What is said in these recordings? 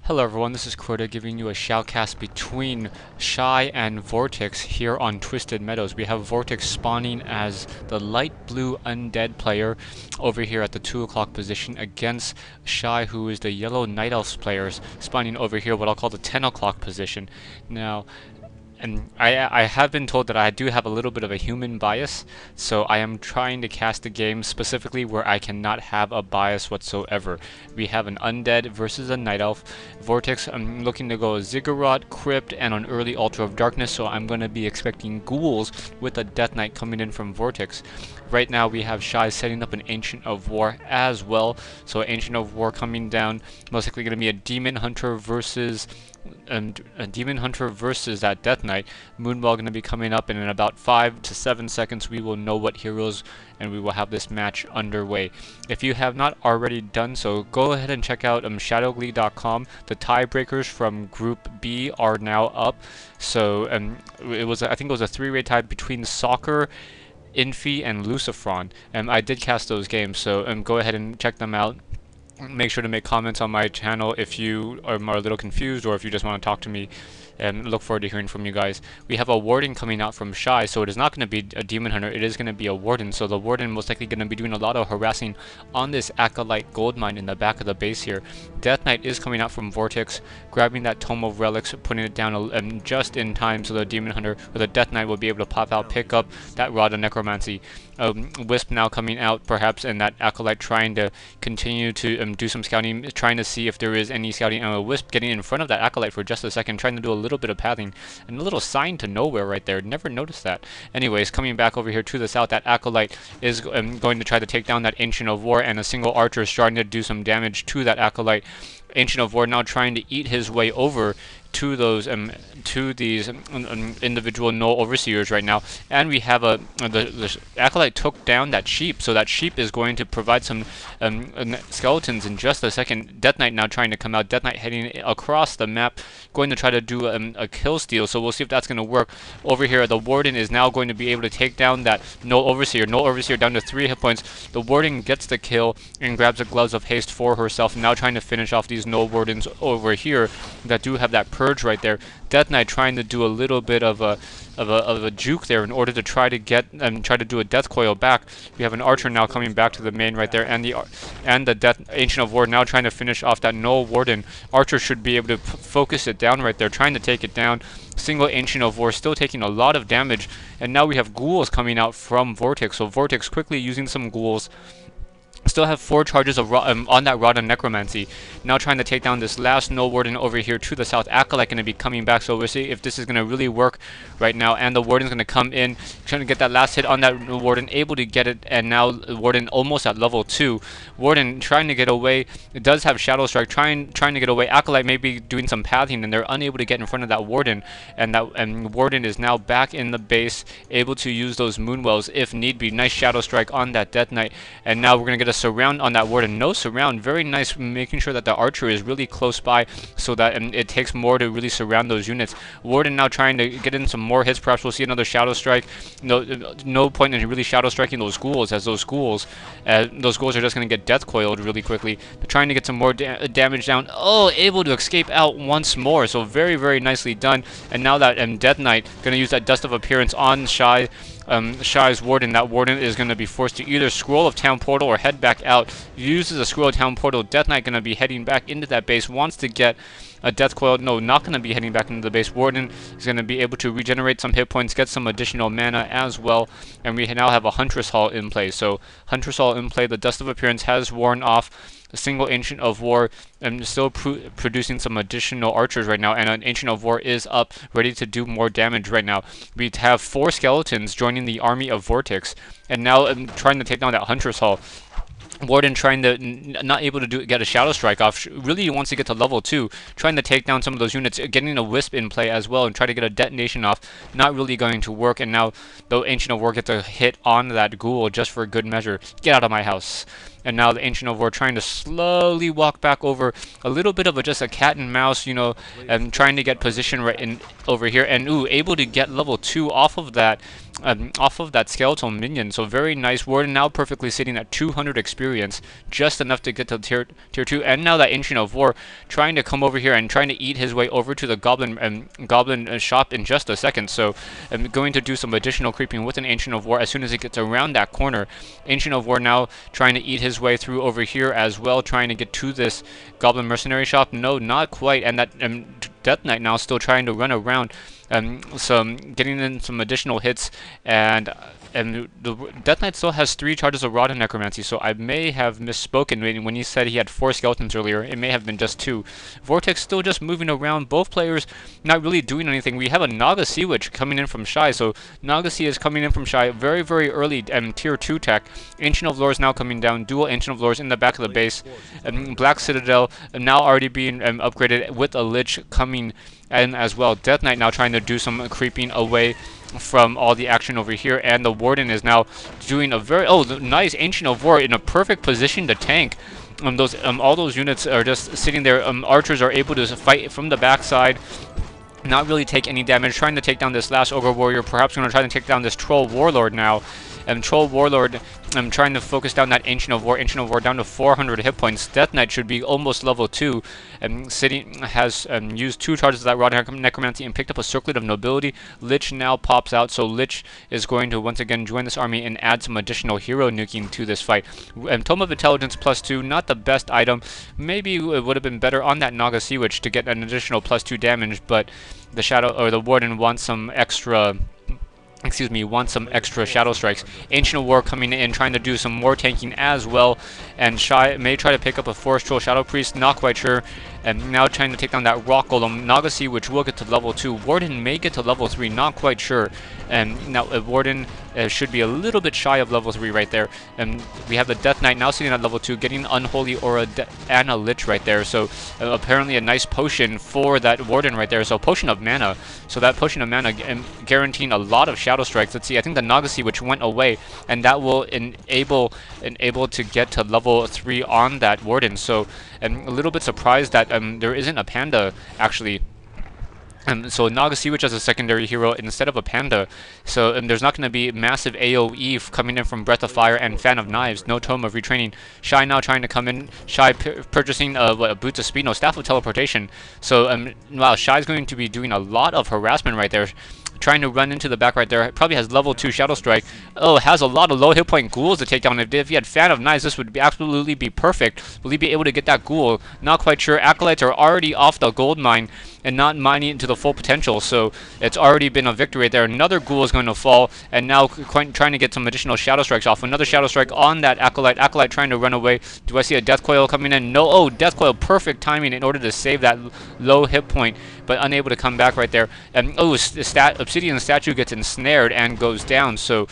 Hello everyone, this is Crota giving you a shoutcast between Shy and Vortix here on Twisted Meadows. We have Vortix spawning as the light blue undead player over here at the 2 o'clock position against Shy, who is the yellow night elves players, spawning over here what I'll call the 10 o'clock position. Now, and I have been told that I do have a little bit of a human bias, so I am trying to cast the game specifically where I cannot have a bias whatsoever. We have an undead versus a night elf. Vortex, I'm looking to go Ziggurat, Crypt, and an early Altar of Darkness, so I'm going to be expecting ghouls with a Death Knight coming in from Vortex. Right now we have Shy setting up an Ancient of War as well, so Ancient of War coming down, most likely going to be a Demon Hunter versus that Death Knight. Moonball going to be coming up, and in about 5 to 7 seconds we will know what heroes, and we will have this match underway. If you have not already done so, go ahead and check out shadowglee.com. The tiebreakers from Group B are now up. So I think it was a 3-way tie between Soccer, Infi, and Lucifron. I did cast those games, so go ahead and check them out. Make sure to make comments on my channel if you are a little confused, or if you just want to talk to me, and look forward to hearing from you guys. We have a Warden coming out from Shy, so it is not going to be a Demon Hunter, it is going to be a Warden. So the Warden most likely going to be doing a lot of harassing on this Acolyte gold mine in the back of the base here. Death Knight is coming out from Vortex, grabbing that Tome of Relics, putting it down just in time so the Demon Hunter or the Death Knight will be able to pop out, pick up that Rod of Necromancy. Wisp now coming out perhaps, and that Acolyte trying to continue to do some scouting, trying to see if there is any scouting, and Wisp getting in front of that Acolyte for just a second, trying to do a little bit of pathing, and a little sign to nowhere right there. Never noticed that. Anyways, coming back over here to the south, that Acolyte is going to try to take down that Ancient of War, and a single archer is starting to do some damage to that Acolyte. Ancient of War now trying to eat his way over to those these individual null overseers right now, and we have the Acolyte took down that sheep, so that sheep is going to provide some skeletons in just a second. Death Knight now trying to come out. Death Knight heading across the map, going to try to do a kill steal, so we'll see if that's going to work. Over here, the Warden is now going to be able to take down that null overseer. Null overseer down to 3 hit points. The Warden gets the kill and grabs the gloves of haste for herself, now trying to finish off these null Wardens over here that do have that purge right there. Death Knight trying to do a little bit of a juke there in order to try to get try to do a death coil back. We have an archer now coming back to the main right there, and the Death Ancient of War now trying to finish off that null Warden. Archer should be able to focus it down right there, trying to take it down. Single Ancient of War still taking a lot of damage, and now we have ghouls coming out from Vortex. So Vortex quickly using some ghouls. Still have 4 charges of on that Rod of Necromancy. Now trying to take down this last null Warden over here to the south. Acolyte going to be coming back, so we'll see if this is going to really work right now. And the Warden's going to come in, trying to get that last hit on that Warden, able to get it, and now Warden almost at level 2. Warden trying to get away. It does have Shadow Strike, trying to get away. Acolyte may be doing some pathing, and they're unable to get in front of that Warden. And Warden is now back in the base, able to use those Moonwells if need be. Nice Shadow Strike on that Death Knight, and now we're going to get a surround on that Warden. No surround, very nice, making sure that the archer is really close by, so that it takes more to really surround those units. Warden now trying to get in some more hits. Perhaps we'll see another Shadow Strike. No point in really Shadow Striking those ghouls, as those ghouls are just going to get death coiled really quickly. They're trying to get some more damage down. Oh, able to escape out once more, so very, very nicely done. And now that Death Knight going to use that Dust of Appearance on Shy's Warden. That Warden is going to be forced to either Scroll of Town Portal or head back out. Uses a Scroll of Town Portal. Death Knight going to be heading back into that base. Wants to get a Death Coil. No, not going to be heading back into the base. Warden is going to be able to regenerate some hit points, get some additional mana as well. And we now have a Huntress Hall in play. So Huntress Hall in play. The Dust of Appearance has worn off. A single Ancient of War and still producing some additional archers right now, and an Ancient of War is up, ready to do more damage right now. We have 4 skeletons joining the army of Vortex, and now trying to take down that Huntress Hall. Warden trying to not able to get a Shadow Strike off. Really wants to get to level 2, trying to take down some of those units, getting a Wisp in play as well, and try to get a detonation off. Not really going to work, and now the Ancient of War gets a hit on that ghoul just for good measure. Get out of my house. and now the Ancient of War trying to slowly walk back over, a little bit of just a cat and mouse, you know, and trying to get position right in over here, and ooh, able to get level 2 off of that skeletal minion. So very nice. Warden now perfectly sitting at 200 experience, just enough to get to tier 2. And now that Ancient of War trying to come over here and trying to eat his way over to the goblin shop in just a second. So I'm going to do some additional creeping with an Ancient of War as soon as it gets around that corner. Ancient of War now trying to eat his way through over here as well, trying to get to this goblin mercenary shop. No, not quite. And that Death Knight now still trying to run around, getting in some additional hits, and the Death Knight still has 3 charges of Rod and Necromancy, so I may have misspoken when he said he had 4 skeletons earlier. It may have been just 2. Vortix still just moving around, both players not really doing anything. We have a Naga Sea Witch coming in from Shy, so Naga Sea is coming in from Shy very, very early, tier 2 tech. Ancient of Lores now coming down, dual Ancient of Lores in the back of the base. Black Citadel now already being upgraded with a Lich coming in as well. Death Knight now trying to do some creeping away from all the action over here, and the Warden is now doing a very nice Ancient of War in a perfect position to tank. All those units are just sitting there. Archers are able to fight from the backside, not really take any damage, trying to take down this last Ogre Warrior. Perhaps going to try to take down this Troll Warlord now. Troll Warlord, I'm trying to focus down that Ancient of War. Ancient of War down to 400 hit points. Death Knight should be almost level 2. Has used 2 charges of that Rod Necromancy and picked up a Circlet of Nobility. Lich now pops out, so Lich is going to once again join this army and add some additional hero nuking to this fight. Tome of Intelligence +2, not the best item. Maybe it would have been better on that Naga Sea Witch to get an additional +2 damage, but the the Warden wants some extra. Want some extra Shadow Strikes. Ancient of War coming in, trying to do some more tanking as well. And Shy may try to pick up a Forest Troll Shadow Priest, not quite sure. And now trying to take down that Rock Golem. Naga Sea, which will get to level 2. Warden may get to level 3, not quite sure. And now Warden should be a little bit shy of level 3 right there. And we have the Death Knight now sitting at level 2, getting Unholy Aura and a Lich right there. So apparently a nice potion for that Warden right there. So Potion of Mana. So that Potion of Mana guaranteeing a lot of Shadow Strikes. Let's see, I think the Naga Sea which went away, and that will enable to get to level 3 on that Warden. So I'm a little bit surprised that there isn't a Panda actually. So Naga Sea Witch as a secondary hero instead of a Panda. So there's not going to be massive AoE coming in from Breath of Fire and Fan of Knives. No Tome of Retraining. Shy now trying to come in. Shy purchasing Boots of Speed, no, Staff of Teleportation. So wow, Shy's going to be doing a lot of harassment right there. Trying to run into the back right there. Probably has level 2 Shadow Strike. Oh, has a lot of low hit point ghouls to take down. If he had Fan of Knives, this would absolutely be perfect. Will he be able to get that ghoul? Not quite sure. Acolytes are already off the gold mine and not mining it to the full potential, so it's already been a victory there. Another ghoul is going to fall, and now trying to get some additional Shadow Strikes off. Another Shadow Strike on that Acolyte. Acolyte trying to run away. Do I see a Death Coil coming in? No. Oh, Death Coil, perfect timing in order to save that low hit point, but unable to come back right there. And oh, Obsidian Statue gets ensnared and goes down, so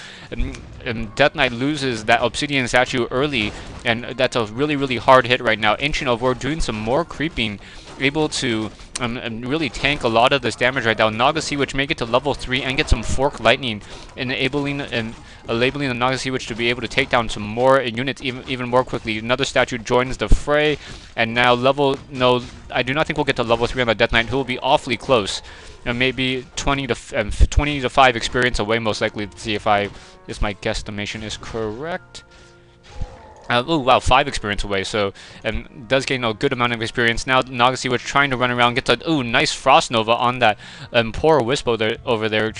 Death Knight loses that Obsidian Statue early, and that's a really, really hard hit right now. Ancient of War doing some more creeping, able to really tank a lot of this damage right now. Naga Sea Witch may get to level 3 and get some Fork Lightning, enabling the Naga Sea Witch to be able to take down some more units even more quickly. Another statue joins the fray, and now no, I do not think we'll get to level 3 on the Death Knight, who will be awfully close. Maybe 20 to 5 experience away, most likely. Let's see if my guesstimation is correct. Oh wow, 5 experience away, so does gain a good amount of experience. Now Naga Sea Witch trying to run around, gets a nice Frost Nova on that poor Wisp over there,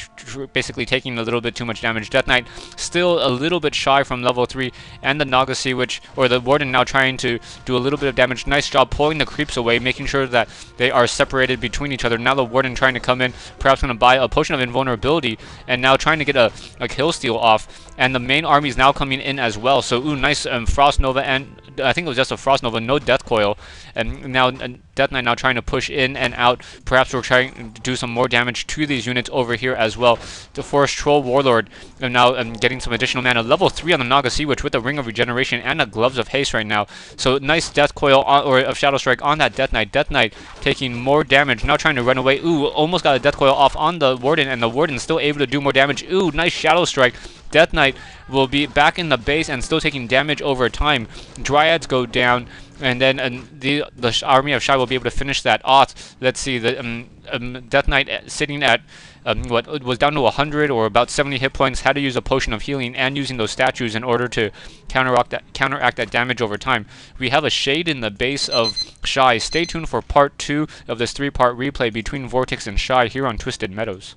basically taking a little bit too much damage. Death Knight still a little bit shy from level 3, and the Naga Sea Witch, or the Warden, now trying to do a little bit of damage. Nice job pulling the creeps away, making sure that they are separated between each other. Now the Warden trying to come in, perhaps going to buy a Potion of Invulnerability, and now trying to get a kill steal off, and the main army is now coming in as well. So ooh, nice Frost Nova, and I think it was just a Frost Nova, no Death Coil. And now Death Knight now trying to push in and out. Perhaps we're trying to do some more damage to these units over here as well. The Forest Troll Warlord now getting some additional mana. Level 3 on the Naga Sea Witch with the Ring of Regeneration and the Gloves of Haste right now. So nice Death Coil or of Shadow Strike on that Death Knight. Death Knight taking more damage, now trying to run away. Ooh, almost got a Death Coil off on the Warden, and the Warden still able to do more damage. Ooh, nice Shadow Strike Death Knight will be back in the base and still taking damage over time. Dryads go down, and then the army of Shy will be able to finish that off. Let's see, the Death Knight sitting at what was down to 100 or about 70 hit points, had to use a potion of healing and using those statues in order to counteract that damage over time. We have a shade in the base of Shy. Stay tuned for part 2 of this 3-part replay between Vortix and Shy here on Twisted Meadows.